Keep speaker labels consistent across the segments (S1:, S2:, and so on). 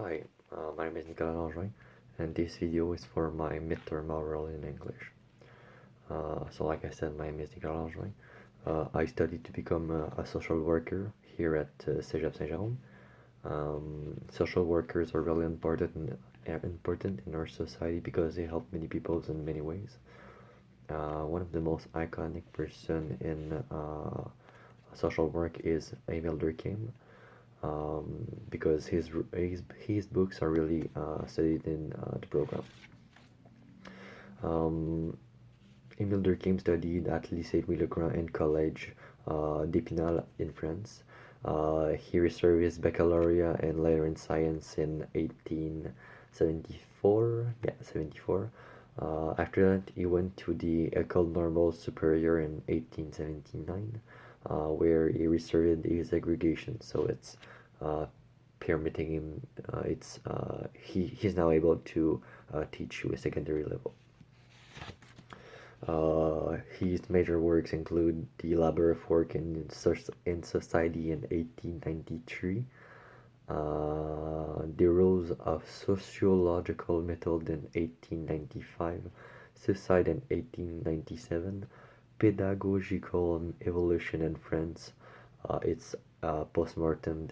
S1: Hi, my name is Nicolas Langevin, and this video is for my midterm oral in English. So like I said, my name is Nicolas Langevin. I studied to become a social worker here at Cégep Saint-Jérôme. Social workers are really important in our society because they help many people in many ways. One of the most iconic person in social work is Emil Durkheim, because his books are really studied in the program. Um, Emile Durkheim studied at Lycée Louis le Grand and College d'Épinal in France. He received his baccalaureate and later in science in 1874. Yeah, 74. After that, he went to the École Normale Supérieure in 1879, where he received his aggregation. So it's uh, permitting him. He's now able to teach you a secondary level. His major works include The Labor of Work in Society in 1893, The Rules of Sociological Method in 1895, Suicide in 1897, Pedagogical Evolution in France. It's postmortem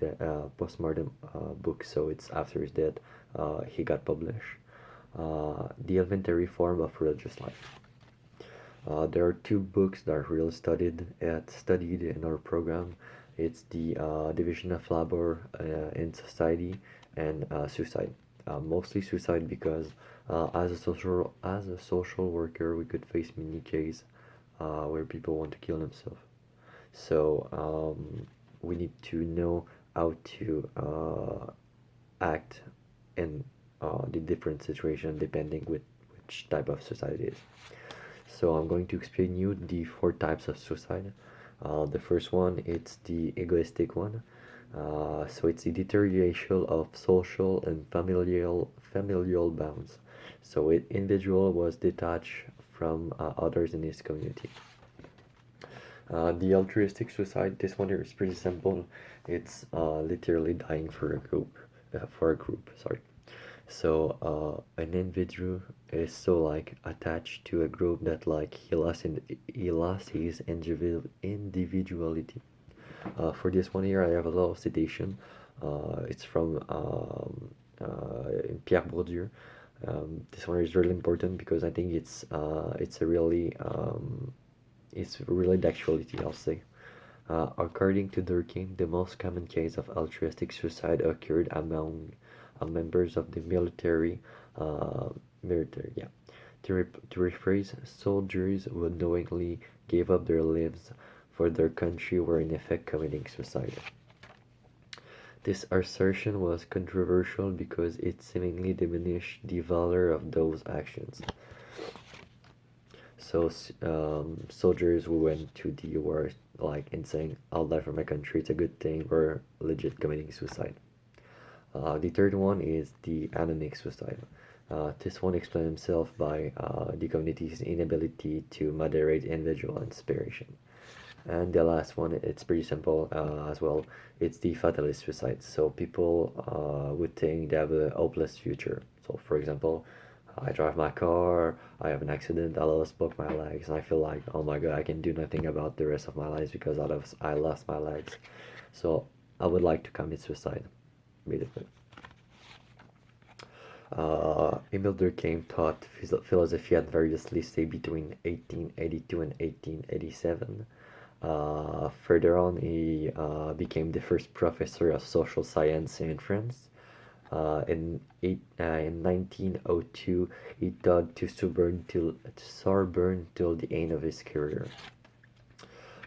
S1: book, so it's after his death. He got published. The Inventory Form of Religious Life. There are two books that are really studied in our program. It's the Division of Labor in Society and Suicide. Mostly suicide because as a social worker we could face many cases where people want to kill themselves. So we need to know how to act in the different situation depending with which type of suicide it is. So I'm going to explain you the four types of suicide. The first one, it's the egoistic one. So it's the deterioration of social and familial bonds. So an individual was detached from others in his community. The altruistic suicide, this one here is pretty simple. It's literally dying for a group, sorry. So an individual is so like attached to a group that like he lost his individuality. For this one here, I have a lot of citation. It's from Pierre Bourdieu. This one is really important because I think it's really the actuality, I'll say. According to Durkheim, the most common case of altruistic suicide occurred among members of the military. Yeah. To rephrase, soldiers who knowingly gave up their lives for their country were in effect committing suicide. This assertion was controversial because it seemingly diminished the valor of those actions. So soldiers who went to the war like and saying I'll die for my country, it's a good thing, were legit committing suicide. The third one is the anemic suicide. This one explains himself by the community's inability to moderate individual inspiration. And the last one, it's pretty simple as well. It's the fatalist suicide. So people would think they have a hopeless future. So for example, I drive my car, I have an accident, I lost both my legs, and I feel like, oh my god, I can do nothing about the rest of my life because I lost my legs. So I would like to commit suicide, basically. Emile Durkheim taught philosophy at various lycées between 1882 and 1887. Further on, he became the first professor of social science in France. In 1902, he taught to Sorbonne till the end of his career.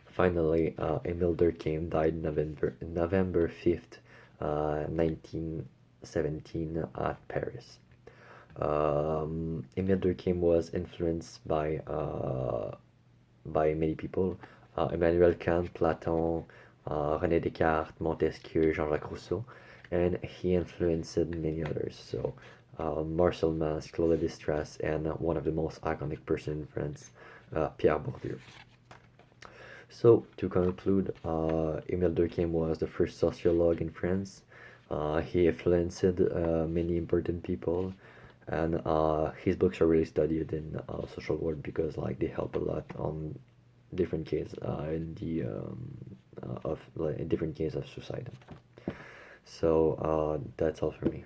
S1: Finally, Emile Durkheim died November 5th, 1917 at Paris. Emile Durkheim was influenced by many people. Emmanuel Kant, Platon, René Descartes, Montesquieu, Jean-Jacques Rousseau, and he influenced many others. So Marcel Mauss, Claude Lévi-Strauss, and one of the most iconic person in France, Pierre Bourdieu. So to conclude, Emile Durkheim was the first sociologue in France. He influenced many important people, and his books are really studied in social work because like they help a lot on different cases in the of like in different cases of suicide. So that's all for me.